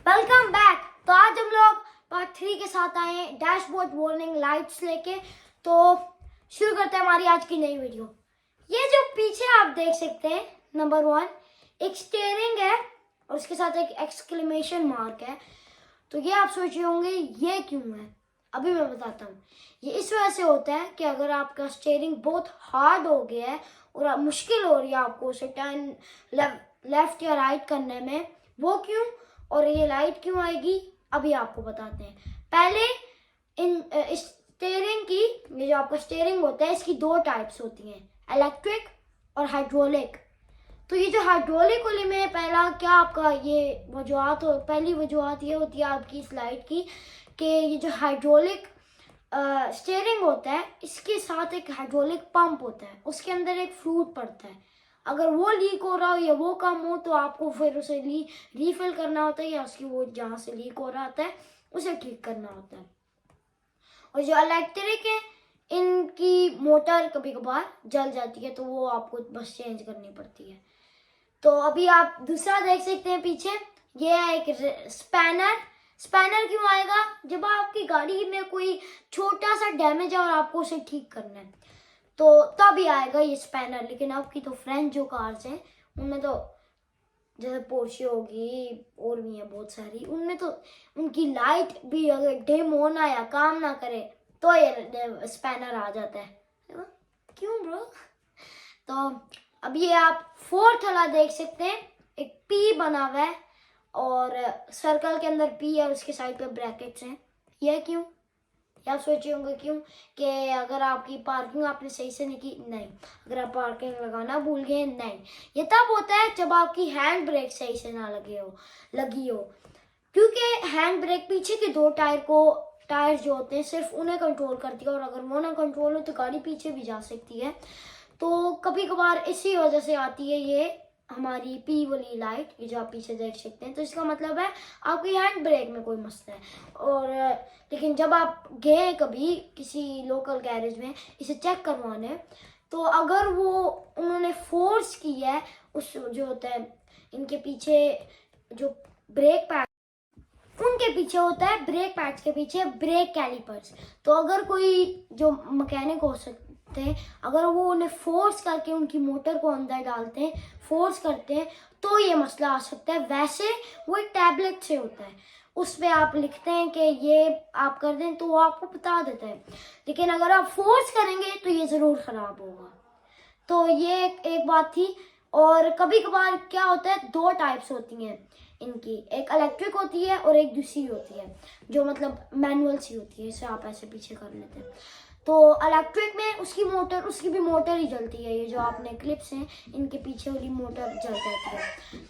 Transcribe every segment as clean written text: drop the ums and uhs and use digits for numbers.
Welcome back. तो आज हम लोग पार्ट 3 के साथ आए हैं डैशबोर्ड वार्निंग लाइट्स लेके। तो शुरू करते हैं हमारी आज की नई वीडियो। ये जो पीछे आप देख सकते हैं नंबर 1 एक स्टीयरिंग है और उसके साथ एक एक्सक्लेमेशन मार्क है। तो ये आप सोच रहे होंगे ये क्यों है, अभी मैं बताता हूँ। ये इस वजह से होता है कि अगर आपका स्टीयरिंग बहुत हार्ड हो गया है और आप मुश्किल हो रही है आपको उसे टर्न लेफ्ट या राइट करने में, वो क्यों और ये लाइट क्यों आएगी अभी आपको बताते हैं। पहले इस स्टीयरिंग की, ये जो आपका स्टीयरिंग होता है इसकी 2 टाइप्स होती हैं, इलेक्ट्रिक और हाइड्रोलिक। तो ये जो हाइड्रोलिक वाले में पहला क्या आपका ये वजूहत हो, पहली वजूहत ये होती है आपकी इस लाइट की कि ये जो हाइड्रोलिक स्टीयरिंग होता है इसके साथ एक हाइड्रोलिक पंप होता है, उसके अंदर एक फ्लूइड पड़ता है। अगर वो लीक हो रहा हो या वो कम हो तो आपको फिर उसे रीफिल करना होता है या उसकी वो जहाँ से लीक हो रहा होता है उसे ठीक करना होता है। और जो इलेक्ट्रिक है इनकी मोटर कभी कभार जल जाती है तो वो आपको बस चेंज करनी पड़ती है। तो अभी आप दूसरा देख सकते हैं पीछे, ये है एक स्पैनर क्यों आएगा जब आपकी गाड़ी में कोई छोटा सा डैमेज है और आपको उसे ठीक करना है तो तभी आएगा ये स्पैनर। लेकिन आपकी तो फ्रेंच जो कार्स हैं उनमें तो जैसे पोर्शे होगी और भी है बहुत सारी, उनमें तो उनकी लाइट भी अगर डिम होना या काम ना करे तो ये स्पैनर आ जाता है। क्यों ब्रो? तो अब ये आप 4th वाला देख सकते हैं, एक पी बना हुआ है और सर्कल के अंदर पी है और उसके साइड पे ब्रैकेट्स हैं। यह क्यों? आप सोचे होंगे क्यों, कि अगर आपकी पार्किंग आपने सही से नहीं की, नहीं। अगर आप पार्किंग लगाना भूल गए, नहीं। ये तब होता है जब आपकी हैंड ब्रेक सही से ना लगी हो, क्योंकि हैंड ब्रेक पीछे के 2 टायर जो होते हैं सिर्फ उन्हें कंट्रोल करती है और अगर वो ना कंट्रोल हो तो गाड़ी पीछे भी जा सकती है। तो कभी कभार इसी वजह से आती है ये हमारी पी वाली लाइट, ये जो आप पीछे देख सकते हैं। तो इसका मतलब है आपकी हैंड ब्रेक में कोई मसला है। और लेकिन जब आप गए कभी किसी लोकल गैरेज में इसे चेक करवाने, तो अगर वो उन्होंने फोर्स किया है उस जो होता है इनके पीछे जो ब्रेक पैड, उनके पीछे होता है ब्रेक पैड्स के पीछे ब्रेक कैलिपर्स। तो अगर कोई जो मैकेनिक हो सकते हैं अगर वो उन्हें फोर्स करके उनकी मोटर को अंदर डालते हैं, फोर्स करते हैं, तो ये मसला आ सकता है। वैसे वो एक टैबलेट से होता है, उस पर आप लिखते हैं कि ये आप कर दें तो वो आपको बता देता है। लेकिन अगर आप फोर्स करेंगे तो ये ज़रूर ख़राब होगा। तो ये एक बात थी। और कभी कभार क्या होता है, 2 टाइप्स होती हैं इनकी, एक इलेक्ट्रिक होती है और एक दूसरी होती है जो मतलब मैनुअल सी होती है, इसे आप ऐसे पीछे कर लेते हैं। तो इलेक्ट्रिक में उसकी भी मोटर ही जलती है, ये जो आपने क्लिप्स हैं इनके पीछे वाली मोटर जल जाती है।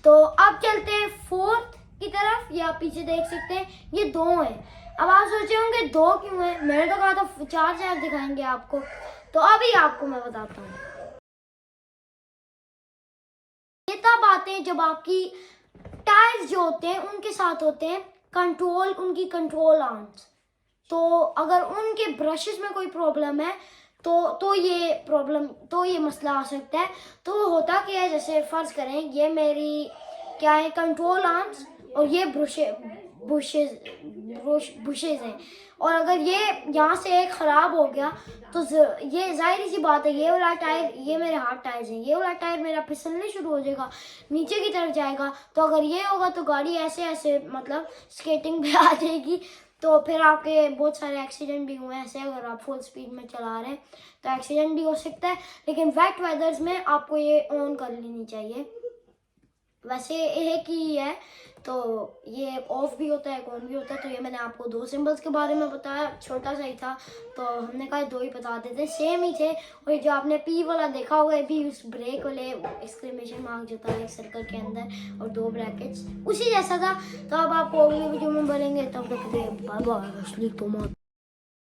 तो अब चलते हैं 4th की तरफ, ये आप पीछे देख सकते हैं ये 2 हैं। अब आप सोचे होंगे 2 क्यों है, मैंने तो कहा था 4 दिखाएंगे आपको। तो अभी आपको मैं बताता हूँ। ये तब आते हैं जब आपकी टायर्स जो होते हैं उनके साथ होते हैं उनकी कंट्रोल आर्म्स। तो अगर उनके ब्रशेस में कोई प्रॉब्लम है तो ये मसला आ सकता है। तो होता क्या है, जैसे फर्ज करें ये मेरी क्या है कंट्रोल आर्म्स और ये बुशेज हैं, और अगर ये यहाँ से एक ख़राब हो गया तो ये जाहिर सी बात है ये वाला टायर, ये मेरे हाथ टायर्स हैं, ये वाला टायर मेरा फिसलने शुरू हो जाएगा, नीचे की तरफ जाएगा। तो अगर ये होगा तो गाड़ी ऐसे मतलब स्केटिंग पे आ जाएगी। तो फिर आपके बहुत सारे एक्सीडेंट भी हुए ऐसे, अगर आप फुल स्पीड में चला रहे हैं तो एक्सीडेंट भी हो सकता है। लेकिन वेट वेदर्स में आपको ये ऑन कर लेनी चाहिए। वैसे एक ही है, तो ये ऑफ भी होता है, ऑन भी होता है। तो ये मैंने आपको 2 सिंबल्स के बारे में बताया, छोटा सा ही था तो हमने कहा 2 ही बता देते, सेम ही थे। और जो आपने पी वाला देखा होगा ये भी उस ब्रेक वाले एक्सक्लेमेशन मार्क जो था एक सर्कल के अंदर और 2 ब्रैकेट्स उसी जैसा था। तो अब आपको अगली वीडियो में बोलेंगे, तब तक बाय बाय।